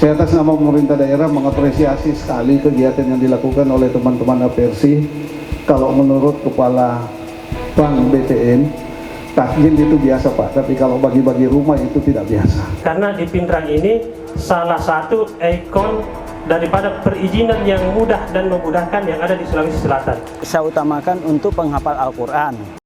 Saya atas nama pemerintah daerah mengapresiasi sekali kegiatan yang dilakukan oleh teman-teman APRSI. Kalau menurut Kepala Bank BTN, takjil itu biasa Pak, tapi kalau bagi-bagi rumah itu tidak biasa. Karena di Pindrang ini salah satu ikon daripada perizinan yang mudah dan memudahkan yang ada di Sulawesi Selatan. Saya utamakan untuk penghafal Al-Quran.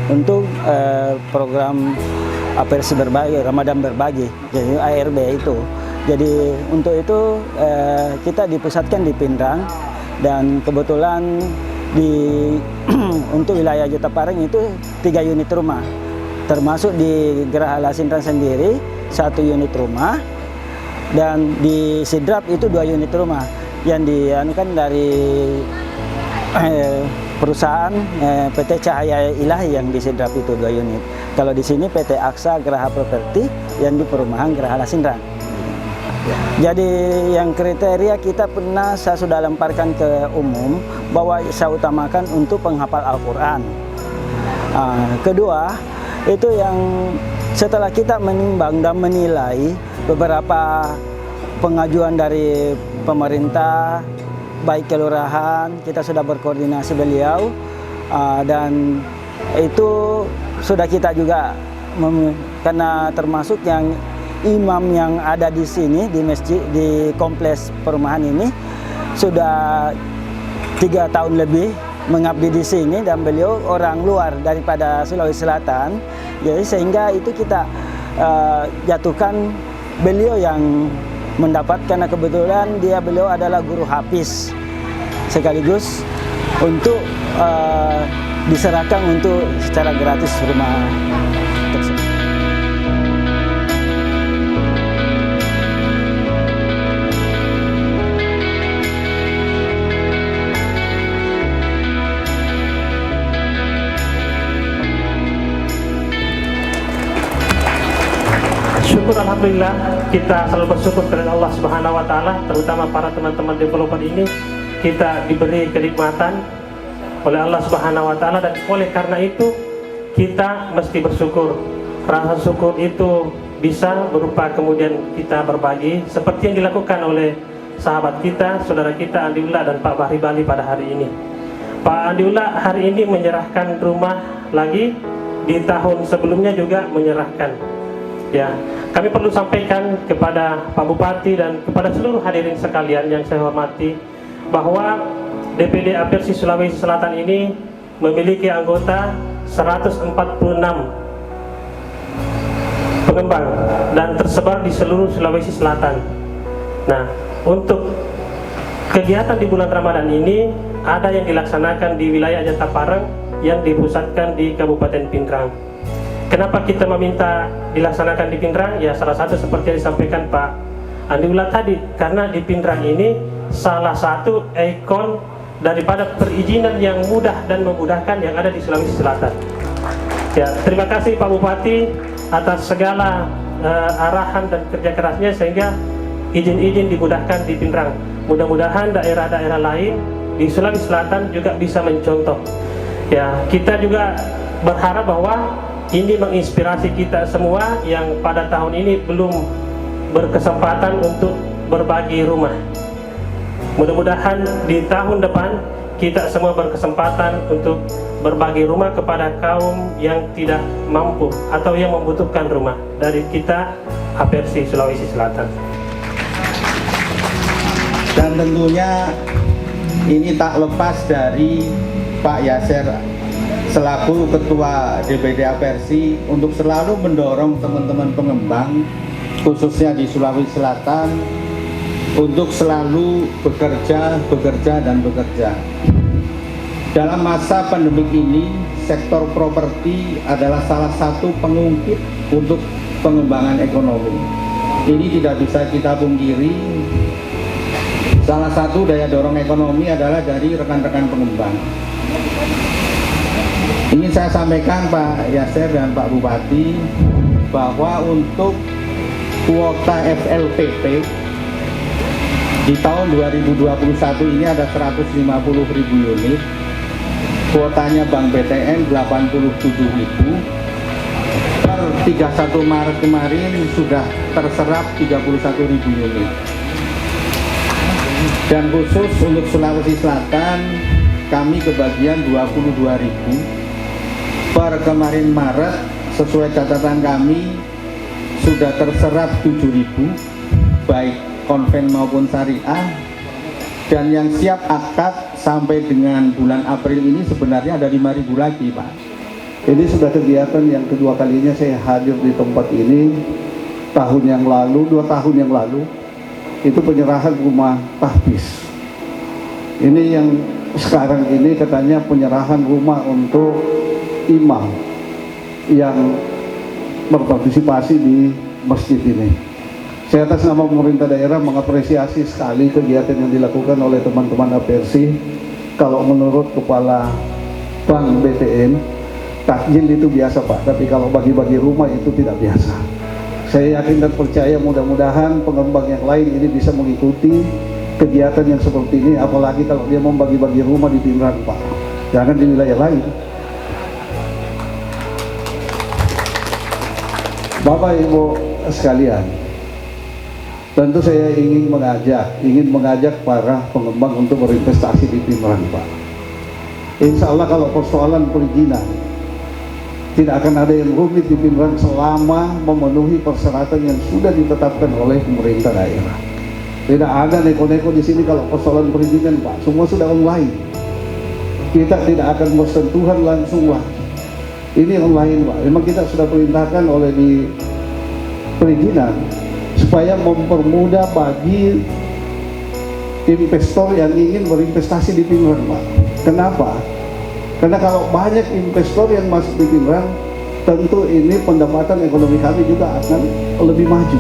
Untuk program APRSI berbagi, Ramadan berbagi, jadi ARB itu. Jadi untuk itu kita dipusatkan di Pindrang, dan kebetulan untuk wilayah Jetapareng itu 3 unit rumah, termasuk di Geraha Lasinran sendiri 1 unit rumah, dan di Sidrap itu 2 unit rumah yang dianukan dari perusahaan PT Cahaya Ilahi yang di Sidrap itu 2 unit. Kalau di sini PT Aksa Geraha Properti yang di perumahan Geraha Lasinran. Jadi yang kriteria kita pernah saya sudah lemparkan ke umum bahwa saya utamakan untuk penghafal Al-Quran. Kedua, itu yang setelah kita menimbang dan menilai beberapa pengajuan dari pemerintah, baik kelurahan, kita sudah berkoordinasi beliau, dan itu sudah kita juga karena termasuk yang imam yang ada di sini di masjid di kompleks perumahan ini sudah 3 tahun lebih mengabdi di sini, dan beliau orang luar daripada Sulawesi Selatan, jadi sehingga itu kita jatuhkan beliau yang mendapat, karena kebetulan beliau adalah guru hafiz sekaligus untuk diserahkan untuk secara gratis rumah tersebut. Syukur alhamdulillah, kita selalu bersyukur kepada Allah Subhanahu wa taala, terutama para teman-teman developer ini kita diberi kenikmatan oleh Allah Subhanahu wa taala, dan oleh karena itu kita mesti bersyukur. Rasa syukur itu bisa berupa kemudian kita berbagi seperti yang dilakukan oleh sahabat kita, saudara kita Andiullah dan Pak Bahri Bali pada hari ini. Pak Andiullah hari ini menyerahkan rumah lagi, di tahun sebelumnya juga menyerahkan. Ya, kami perlu sampaikan kepada Pak Bupati dan kepada seluruh hadirin sekalian yang saya hormati bahwa DPD APRSI Sulawesi Selatan ini memiliki anggota 146 pengembang dan tersebar di seluruh Sulawesi Selatan. Nah, untuk kegiatan di bulan Ramadan ini ada yang dilaksanakan di wilayah Jetapareng yang dipusatkan di Kabupaten Pindrang. Kenapa kita meminta dilaksanakan di Pindrang? Ya, salah satu seperti yang disampaikan Pak Andiullah tadi, karena di Pindrang ini salah satu ikon daripada perizinan yang mudah dan memudahkan yang ada di Sulawesi Selatan. Ya, terima kasih Pak Bupati atas segala arahan dan kerja kerasnya sehingga izin-izin dimudahkan di Pindrang. Mudah-mudahan daerah-daerah lain di Sulawesi Selatan juga bisa mencontoh. Ya, kita juga berharap bahwa ini menginspirasi kita semua yang pada tahun ini belum berkesempatan untuk berbagi rumah. Mudah-mudahan di tahun depan kita semua berkesempatan untuk berbagi rumah kepada kaum yang tidak mampu atau yang membutuhkan rumah dari kita APRSI Sulawesi Selatan. Dan tentunya ini tak lepas dari Pak Yasser selaku Ketua DPD Apersi untuk selalu mendorong teman-teman pengembang khususnya di Sulawesi Selatan untuk selalu bekerja. Dalam masa pandemik ini, sektor properti adalah salah satu pengungkit untuk pengembangan ekonomi. Ini tidak bisa kita pungkiri. Salah satu daya dorong ekonomi adalah dari rekan-rekan pengembang. Ingin saya sampaikan Pak Yasser dan Pak Bupati bahwa untuk kuota FLPP di tahun 2021 ini ada 150.000 unit. Kuotanya Bank BTN 87.000. Per 31 Maret kemarin sudah terserap 31.000 unit. Dan khusus untuk Sulawesi Selatan kami kebagian 22.000. Per kemarin Maret sesuai catatan kami sudah terserap 7.000 baik konven maupun syariah, dan yang siap akad sampai dengan bulan April ini sebenarnya ada 5.000 lagi Pak. Ini sudah kegiatan yang kedua kalinya saya hadir di tempat ini. Tahun yang lalu, 2 tahun yang lalu itu penyerahan rumah tahfiz. Ini yang sekarang ini katanya penyerahan rumah untuk imam yang berpartisipasi di masjid ini. Saya atas nama pemerintah daerah mengapresiasi sekali kegiatan yang dilakukan oleh teman-teman Apersi. Kalau menurut Kepala Bank BTN, takjil itu biasa Pak, tapi kalau bagi-bagi rumah itu tidak biasa. Saya yakin dan percaya mudah-mudahan pengembang yang lain ini bisa mengikuti kegiatan yang seperti ini, apalagi kalau dia membagi-bagi rumah di Pinerang Pak, jangan di wilayah lain. Bapak Ibu sekalian, tentu saya ingin mengajak para pengembang untuk berinvestasi di Pinerang Pak. Insya Allah kalau persoalan perizinan tidak akan ada yang rumit di Pinerang selama memenuhi persyaratan yang sudah ditetapkan oleh pemerintah daerah. Tidak ada neko-neko di sini kalau persoalan perizinan Pak, semua sudah online. Kita tidak akan bersentuhan langsung lah. Ini online Pak, memang kita sudah perintahkan oleh di perizinan supaya mempermudah bagi investor yang ingin berinvestasi di Pinerang Pak. Kenapa? Karena kalau banyak investor yang masuk di Pinerang, tentu ini pendapatan ekonomi kami juga akan lebih maju.